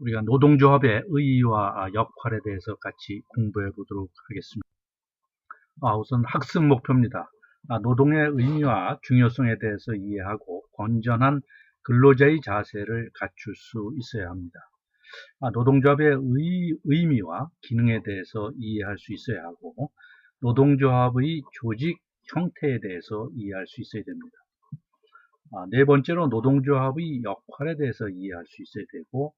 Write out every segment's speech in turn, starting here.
우리가 노동조합의 의의와 역할에 대해서 같이 공부해 보도록 하겠습니다. 우선 학습 목표입니다. 노동의 의미와 중요성에 대해서 이해하고 건전한 근로자의 자세를 갖출 수 있어야 합니다. 노동조합의 의미와 기능에 대해서 이해할 수 있어야 하고 노동조합의 조직 형태에 대해서 이해할 수 있어야 됩니다. 네 번째로 노동조합의 역할에 대해서 이해할 수 있어야 되고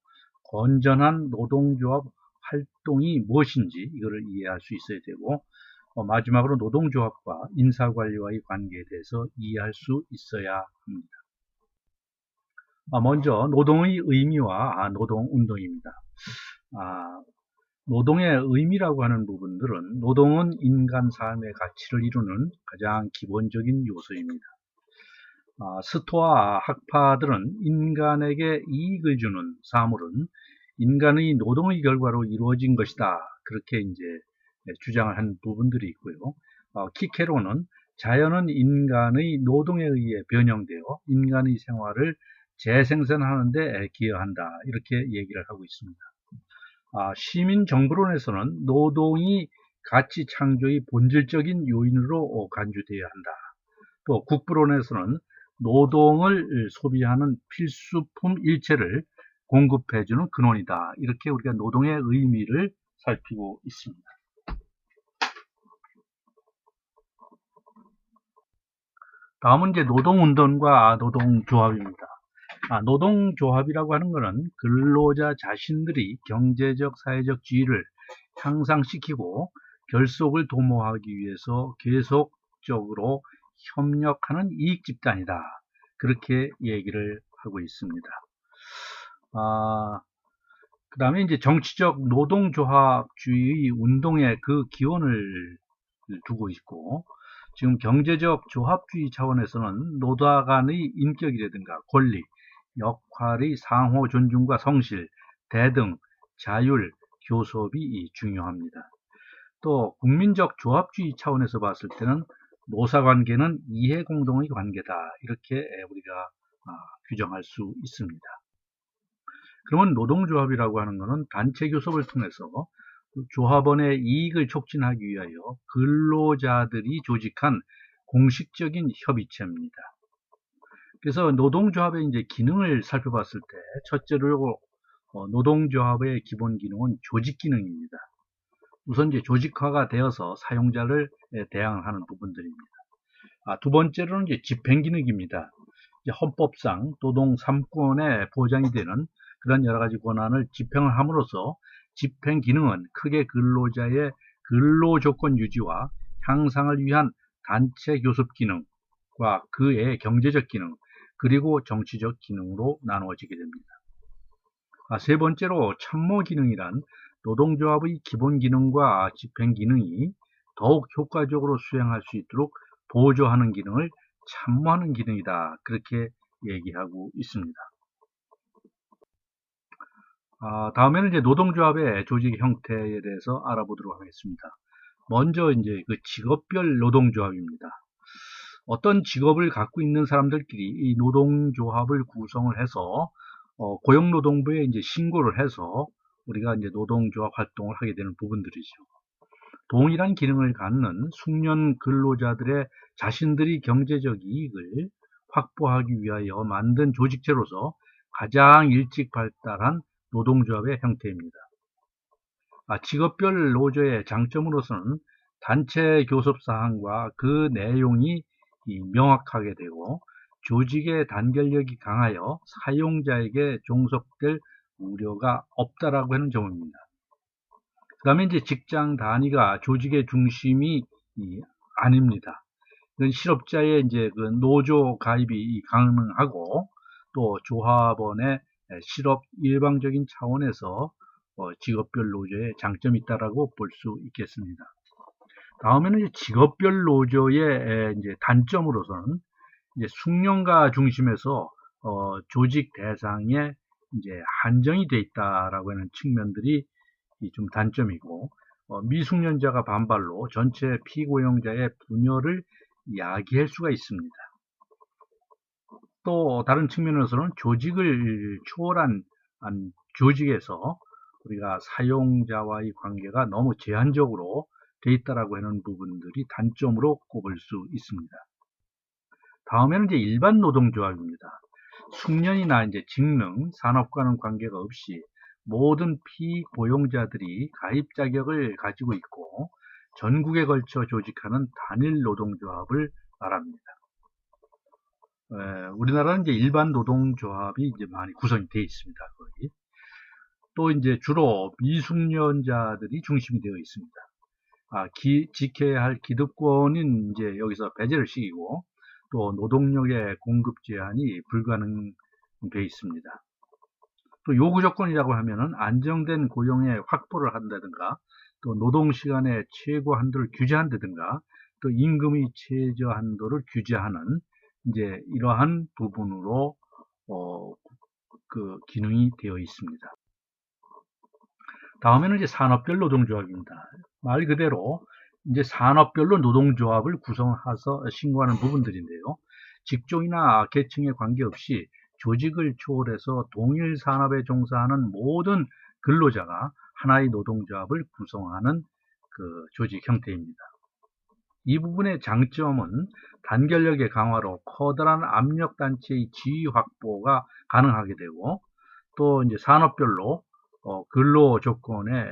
건전한 노동조합 활동이 무엇인지 이거를 이해할 수 있어야 되고 마지막으로 노동조합과 인사관리와의 관계에 대해서 이해할 수 있어야 합니다. 먼저 노동의 의미와 노동운동입니다. 노동의 의미라고 하는 부분들은 노동은 인간 삶의 가치를 이루는 가장 기본적인 요소입니다. 스토아 학파들은 인간에게 이익을 주는 사물은 인간의 노동의 결과로 이루어진 것이다. 그렇게 이제 주장을 한 부분들이 있고요. 키케로는 자연은 인간의 노동에 의해 변형되어 인간의 생활을 재생산하는 데 기여한다. 이렇게 얘기를 하고 있습니다. 시민정부론에서는 노동이 가치 창조의 본질적인 요인으로 간주되어야 한다. 또 국부론에서는 노동을 소비하는 필수품 일체를 공급해주는 근원이다. 이렇게 우리가 노동의 의미를 살피고 있습니다. 다음은 이제 노동운동과 노동조합입니다. 노동조합이라고 하는 것은 근로자 자신들이 경제적, 사회적 지위를 향상시키고 결속을 도모하기 위해서 계속적으로 협력하는 이익집단이다. 그렇게 얘기를 하고 있습니다. 그 다음에 이제 정치적 노동조합주의 운동의 그 기원을 두고 있고, 지금 경제적 조합주의 차원에서는 노동 간의 인격이라든가 권리, 역할의 상호 존중과 성실, 대등, 자율, 교섭이 중요합니다. 또 국민적 조합주의 차원에서 봤을 때는 노사관계는 이해공동의 관계다. 이렇게 우리가 규정할 수 있습니다. 그러면 노동조합이라고 하는 것은 단체 교섭을 통해서 조합원의 이익을 촉진하기 위하여 근로자들이 조직한 공식적인 협의체입니다. 그래서 노동조합의 이제 기능을 살펴봤을 때 첫째로 노동조합의 기본 기능은 조직 기능입니다. 우선 이제 조직화가 되어서 사용자를 대항하는 부분들입니다. 두 번째로는 이제 집행 기능입니다. 헌법상 노동 3권에 보장이 되는 그런 여러 가지 권한을 집행을 함으로써 집행 기능은 크게 근로자의 근로 조건 유지와 향상을 위한 단체 교섭 기능과 그의 경제적 기능 그리고 정치적 기능으로 나누어지게 됩니다. 세 번째로 참모 기능이란 노동조합의 기본 기능과 집행 기능이 더욱 효과적으로 수행할 수 있도록 보조하는 기능을 참모하는 기능이다. 그렇게 얘기하고 있습니다. 다음에는 이제 노동조합의 조직 형태에 대해서 알아보도록 하겠습니다. 먼저 이제 그 직업별 노동조합입니다. 어떤 직업을 갖고 있는 사람들끼리 이 노동조합을 구성을 해서 고용노동부에 이제 신고를 해서 우리가 이제 노동조합 활동을 하게 되는 부분들이죠. 동일한 기능을 갖는 숙련 근로자들의 자신들이 경제적 이익을 확보하기 위하여 만든 조직체로서 가장 일찍 발달한 노동조합의 형태입니다. 직업별 노조의 장점으로서는 단체 교섭 사항과 그 내용이 명확하게 되고 조직의 단결력이 강하여 사용자에게 종속될 우려가 없다라고 하는 점입니다. 그 다음에 이제 직장 단위가 조직의 중심이 아닙니다. 실업자의 이제 그 노조 가입이 가능하고 또 조합원의 실업 일방적인 차원에서 직업별 노조의 장점이 있다라고 볼 수 있겠습니다. 다음에는 이제 직업별 노조의 이제 단점으로서는 이제 숙련가 중심에서 조직 대상에 이제 한정이 되어 있다라고 하는 측면들이 좀 단점이고 미숙련자가 반발로 전체 피고용자의 분열을 야기할 수가 있습니다. 또 다른 측면에서는 조직을 초월한 조직에서 우리가 사용자와의 관계가 너무 제한적으로 돼 있다라고 하는 부분들이 단점으로 꼽을 수 있습니다. 다음에는 이제 일반 노동조합입니다. 숙련이나 이제 직능, 산업과는 관계가 없이 모든 피고용자들이 가입 자격을 가지고 있고 전국에 걸쳐 조직하는 단일 노동조합을 말합니다. 우리나라는 이제 일반 노동조합이 이제 많이 구성이 되어 있습니다. 거의. 또 이제 주로 미숙련자들이 중심이 되어 있습니다. 지켜야 할 기득권은 이제 여기서 배제를 시키고 또 노동력의 공급 제한이 불가능되어 있습니다. 또 요구 조건이라고 하면은 안정된 고용의 확보를 한다든가 또 노동시간의 최고 한도를 규제한다든가 또 임금의 최저 한도를 규제하는 이제 이러한 부분으로 그 기능이 되어 있습니다. 다음에는 이제 산업별 노동조합입니다. 말 그대로 이제 산업별로 노동조합을 구성해서 신고하는 부분들인데요. 직종이나 계층에 관계없이 조직을 초월해서 동일 산업에 종사하는 모든 근로자가 하나의 노동조합을 구성하는 그 조직 형태입니다. 이 부분의 장점은 단결력의 강화로 커다란 압력단체의 지위 확보가 가능하게 되고 또 이제 산업별로 근로 조건에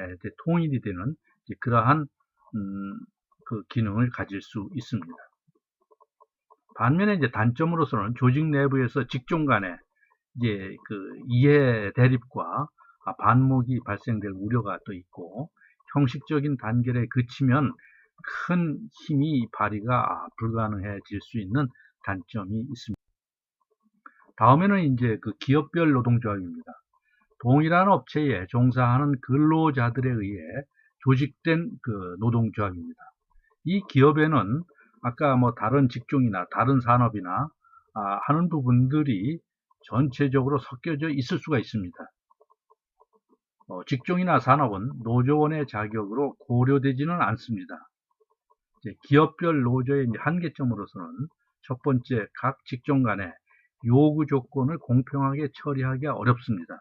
통일이 되는 그러한 그 기능을 가질 수 있습니다. 반면에 이제 단점으로서는 조직 내부에서 직종 간에 이제 그 이해 대립과 반목이 발생될 우려가 또 있고 형식적인 단결에 그치면 큰 힘이 발휘가 불가능해질 수 있는 단점이 있습니다. 다음에는 이제 그 기업별 노동조합입니다. 동일한 업체에 종사하는 근로자들에 의해 조직된 그 노동조합입니다. 이 기업에는 아까 뭐 다른 직종이나 다른 산업이나 하는 부분들이 전체적으로 섞여져 있을 수가 있습니다. 직종이나 산업은 노조원의 자격으로 고려되지는 않습니다. 이제 기업별 노조의 한계점으로서는 첫 번째, 각 직종 간의 요구 조건을 공평하게 처리하기가 어렵습니다.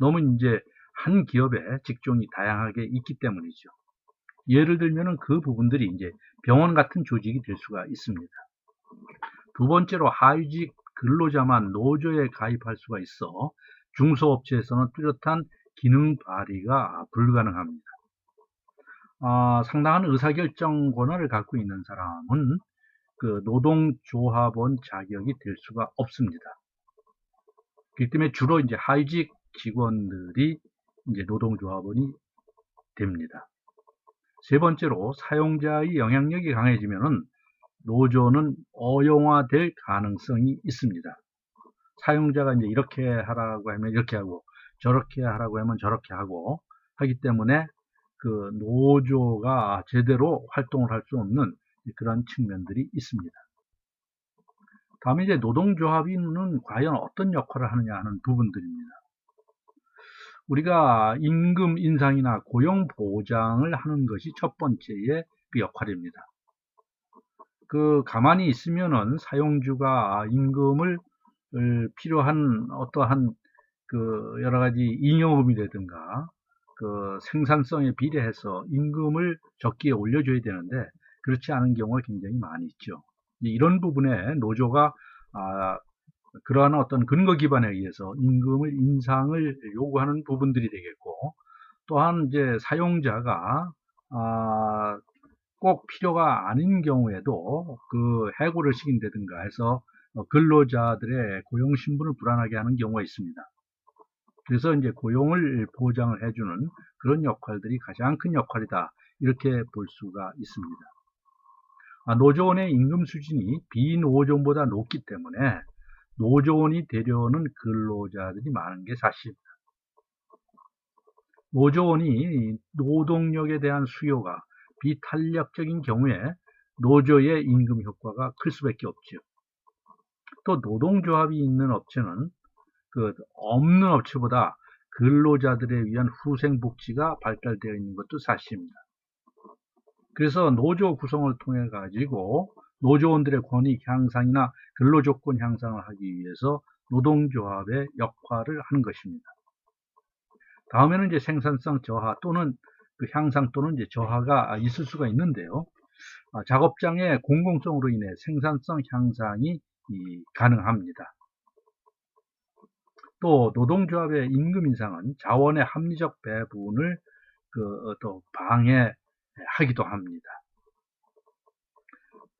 너무 이제 한 기업에 직종이 다양하게 있기 때문이죠. 예를 들면은 그 부분들이 이제 병원 같은 조직이 될 수가 있습니다. 두 번째로 하위직 근로자만 노조에 가입할 수가 있어 중소업체에서는 뚜렷한 기능 발휘가 불가능합니다. 상당한 의사결정 권한을 갖고 있는 사람은 그 노동조합원 자격이 될 수가 없습니다. 그렇기 때문에 주로 이제 하위직 직원들이 이제 노동조합원이 됩니다. 세 번째로 사용자의 영향력이 강해지면은 노조는 어용화될 가능성이 있습니다. 사용자가 이제 이렇게 하라고 하면 이렇게 하고 저렇게 하라고 하면 저렇게 하고 하기 때문에 그 노조가 제대로 활동을 할 수 없는 그런 측면들이 있습니다. 다음에 이제 노동조합인은 과연 어떤 역할을 하느냐 하는 부분들입니다. 우리가 임금 인상이나 고용 보장을 하는 것이 첫 번째의 그 역할입니다. 그 가만히 있으면은 사용주가 임금을 필요한 어떠한 그 여러 가지 잉여금이라든가 그 생산성에 비례해서 임금을 적기에 올려줘야 되는데 그렇지 않은 경우가 굉장히 많이 있죠. 이런 부분에 노조가 그러한 어떤 근거 기반에 의해서 임금을 인상을 요구하는 부분들이 되겠고 또한 이제 사용자가 꼭 필요가 아닌 경우에도 그 해고를 시킨다든가 해서 근로자들의 고용 신분을 불안하게 하는 경우가 있습니다. 그래서 이제 고용을 보장을 해주는 그런 역할들이 가장 큰 역할이다 이렇게 볼 수가 있습니다. 노조원의 임금 수준이 비노조원보다 높기 때문에 노조원이 되려는 근로자들이 많은 게 사실입니다. 노조원이 노동력에 대한 수요가 비탄력적인 경우에 노조의 임금 효과가 클 수밖에 없죠. 또 노동조합이 있는 업체는 그 없는 업체보다 근로자들에 위한 후생복지가 발달되어 있는 것도 사실입니다. 그래서 노조 구성을 통해 가지고 노조원들의 권익 향상이나 근로조건 향상을 하기 위해서 노동조합의 역할을 하는 것입니다. 다음에는 이제 생산성 저하 또는 그 향상 또는 이제 저하가 있을 수가 있는데요. 작업장의 공공성으로 인해 생산성 향상이 가능합니다. 또 노동조합의 임금 인상은 자원의 합리적 배분을 또 방해하기도 합니다.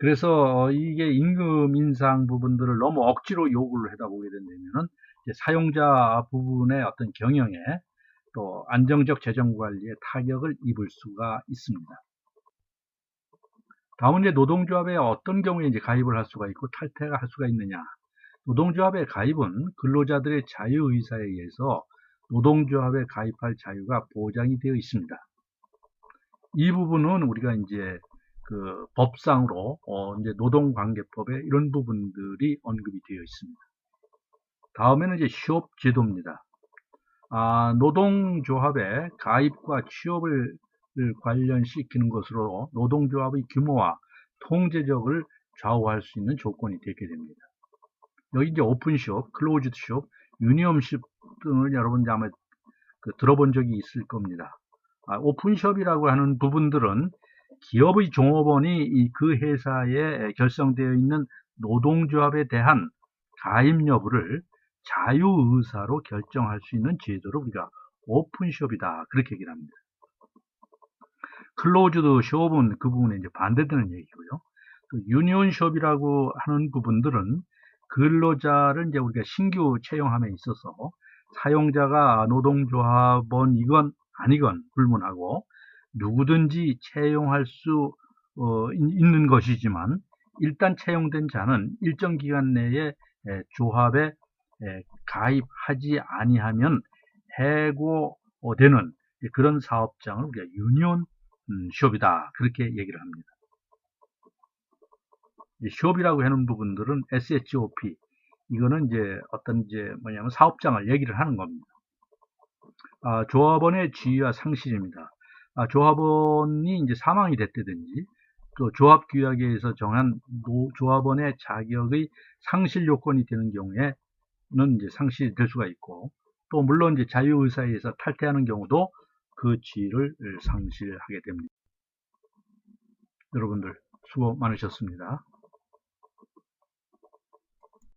그래서 이게 임금 인상 부분들을 너무 억지로 요구를 하다 보게 된다면은 사용자 부분의 어떤 경영에 또 안정적 재정 관리에 타격을 입을 수가 있습니다. 다음은 이제 노동조합에 어떤 경우에 이제 가입을 할 수가 있고 탈퇴가 할 수가 있느냐. 노동조합의 가입은 근로자들의 자유의사에 의해서 노동조합에 가입할 자유가 보장이 되어 있습니다. 이 부분은 우리가 이제 그 법상으로 이제 노동관계법에 이런 부분들이 언급이 되어 있습니다. 다음에는 이제 취업 제도입니다. 노동조합의 가입과 취업을 관련시키는 것으로 노동조합의 규모와 통제력을 좌우할 수 있는 조건이 되게 됩니다. 여기 이제 오픈숍, 클로즈드숍, 유니언십 등을 여러분들 아마 들어본 적이 있을 겁니다. 오픈숍이라고 하는 부분들은 기업의 종업원이 그 회사에 결성되어 있는 노동조합에 대한 가입 여부를 자유의사로 결정할 수 있는 제도를 우리가 오픈숍이다 그렇게 얘기를 합니다. 클로즈드 숍은 그 부분에 이제 반대되는 얘기고요. 또 유니온숍이라고 하는 부분들은 근로자를 이제 우리가 신규 채용함에 있어서 사용자가 노동조합원이건 아니건 불문하고 누구든지 채용할 수 있는 것이지만 일단 채용된 자는 일정 기간 내에 조합에 가입하지 아니하면 해고되는 그런 사업장을 우리가 유니온숍이다 그렇게 얘기를 합니다. 숍이라고 하는 부분들은 SHOP 이거는 이제 어떤 이제 뭐냐면 사업장을 얘기를 하는 겁니다. 조합원의 지위와 상실입니다. 조합원이 이제 사망이 됐다든지 또 조합규약에 의해서 정한 조합원의 자격의 상실 요건이 되는 경우에는 이제 상실이 될 수가 있고 또 물론 이제 자유의사에 의해서 탈퇴하는 경우도 그 지위를 상실하게 됩니다. 여러분들 수고 많으셨습니다.